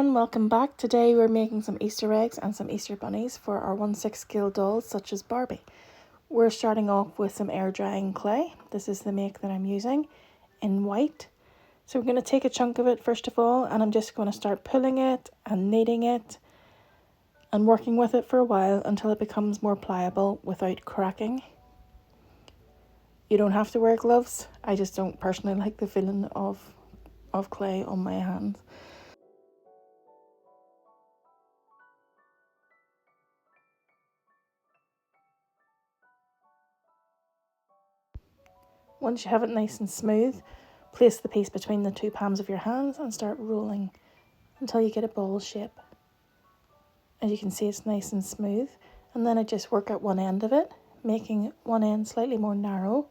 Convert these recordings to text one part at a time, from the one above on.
everyone, welcome back. Today we're making some Easter eggs and some Easter bunnies for our 1/6 scale dolls such as Barbie. We're starting off with some air drying clay. This is the make that I'm using in white. So we're going to take a chunk of it first of all, and I'm just going to start pulling it and kneading it and working with it for a while until it becomes more pliable without cracking. You don't have to wear gloves. I just don't personally like the feeling of clay on my hands. Once you have it nice and smooth, place the piece between the two palms of your hands and start rolling until you get a ball shape. As you can see, it's nice and smooth. And then I just work at one end of it, making one end slightly more narrow,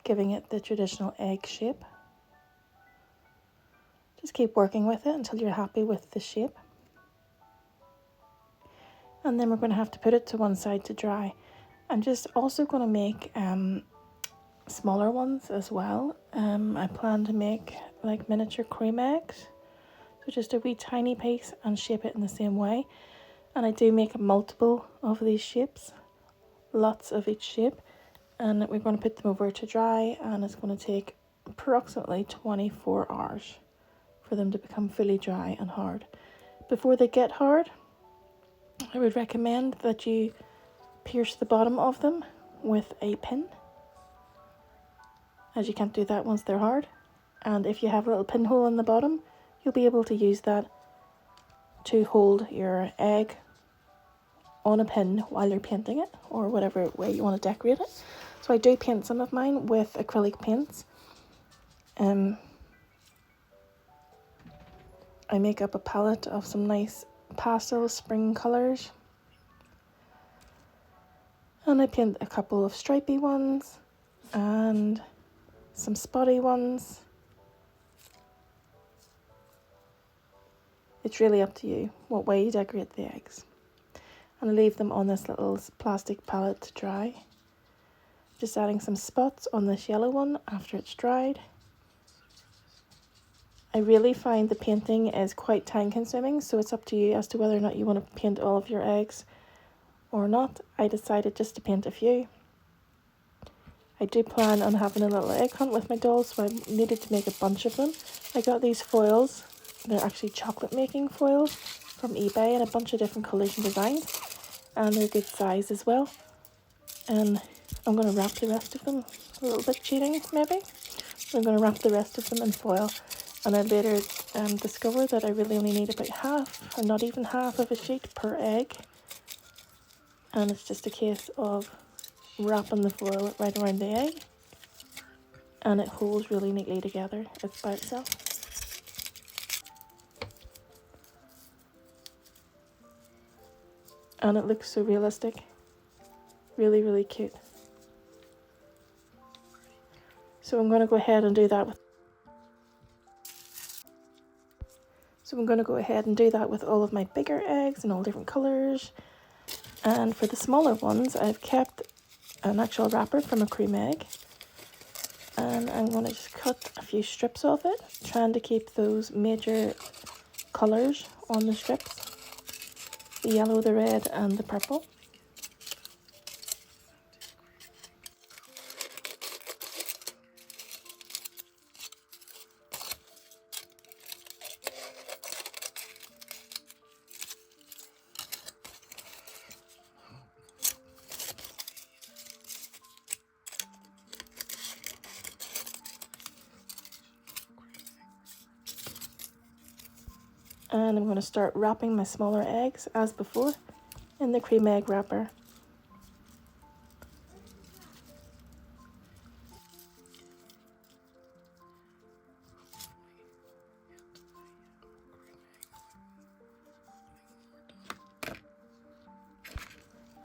giving it the traditional egg shape. Just keep working with it until you're happy with the shape. And then we're going to have to put it to one side to dry. I'm just also going to make smaller ones as well. I plan to make like miniature cream eggs, so just a wee tiny piece and shape it in the same way. And I do make multiple of these shapes, lots of each shape, and we're going to put them over to dry, and it's going to take approximately 24 hours for them to become fully dry and hard. Before they get hard, I would recommend that you pierce the bottom of them with a pin, as you can't do that once they're hard. And if you have a little pinhole in the bottom, you'll be able to use that to hold your egg on a pin while you're painting it, or whatever way you want to decorate it. So I do paint some of mine with acrylic paints. I make up a palette of some nice pastel spring colours, and I paint a couple of stripy ones and some spotty ones. It's really up to you what way you decorate the eggs. And I leave them on this little plastic palette to dry. Just adding some spots on this yellow one after it's dried. I really find the painting is quite time consuming, so it's up to you as to whether or not you want to paint all of your eggs or not. I decided just to paint a few. I do plan on having a little egg hunt with my dolls, so I needed to make a bunch of them. I got these foils. They're actually chocolate making foils from eBay in a bunch of different colours and designs, and they're good size as well. And I'm going to wrap the rest of them, a little bit cheating maybe. I'm going to wrap the rest of them in foil, and I later discovered that I really only need about half, or not even half of a sheet per egg. And it's just a case of wrapping the foil right around the egg, and it holds really neatly together. It's by itself. And it looks so realistic. Really, really cute. So I'm going to go ahead and do that with all of my bigger eggs in all different colours. And for the smaller ones, I've kept an actual wrapper from a cream egg, and I'm going to just cut a few strips of it, trying to keep those major colours on the strips: the yellow, the red and the purple. And I'm going to start wrapping my smaller eggs, as before, in the cream egg wrapper.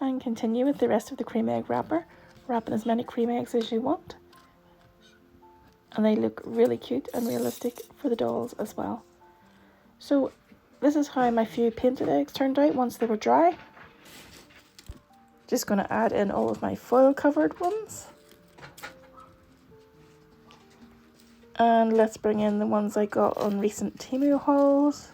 And continue with the rest of the cream egg wrapper, wrapping as many cream eggs as you want. And they look really cute and realistic for the dolls as well. So this is how my few painted eggs turned out once they were dry. Just going to add in all of my foil covered ones. And let's bring in the ones I got on recent Temu hauls.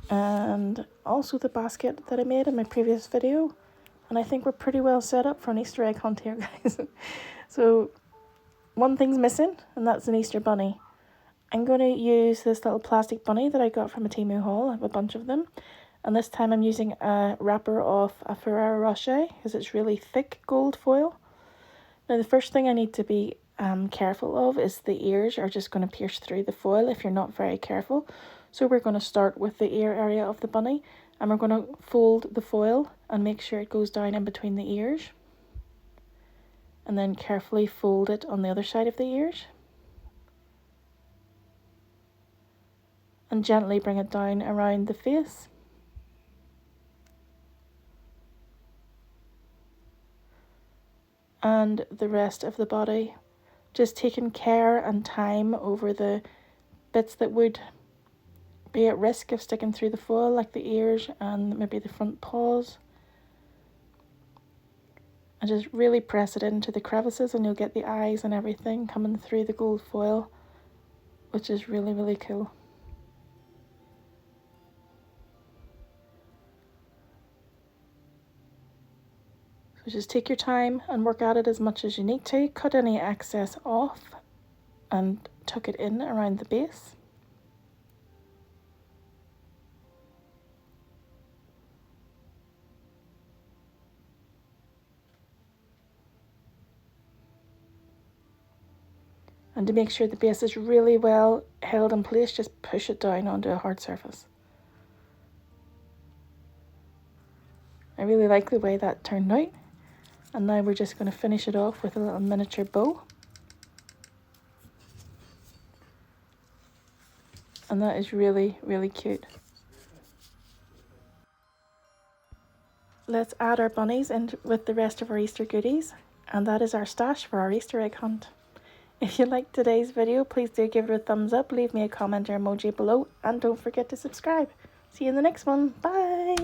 and also the basket that I made in my previous video. And I think we're pretty well set up for an Easter egg hunt here, guys. So one thing's missing, and that's an Easter bunny. I'm going to use this little plastic bunny that I got from a Temu haul. I have a bunch of them. And this time I'm using a wrapper of a Ferrero Rocher because it's really thick gold foil. Now the first thing I need to be careful of is the ears are just going to pierce through the foil if you're not very careful. So we're going to start with the ear area of the bunny, and we're going to fold the foil and make sure it goes down in between the ears. And then carefully fold it on the other side of the ears. And gently bring it down around the face. And the rest of the body. Just taking care and time over the bits that would be at risk of sticking through the foil, like the ears and maybe the front paws. And just really press it into the crevices and you'll get the eyes and everything coming through the gold foil, which is really, really cool. So just take your time and work at it as much as you need to. Cut any excess off and tuck it in around the base. And to make sure the base is really well held in place, just push it down onto a hard surface. I really like the way that turned out. And now we're just going to finish it off with a little miniature bow. And that is really, really cute. Let's add our bunnies in with the rest of our Easter goodies. And that is our stash for our Easter egg hunt. If you liked today's video, please do give it a thumbs up, leave me a comment or emoji below, and don't forget to subscribe. See you in the next one. Bye!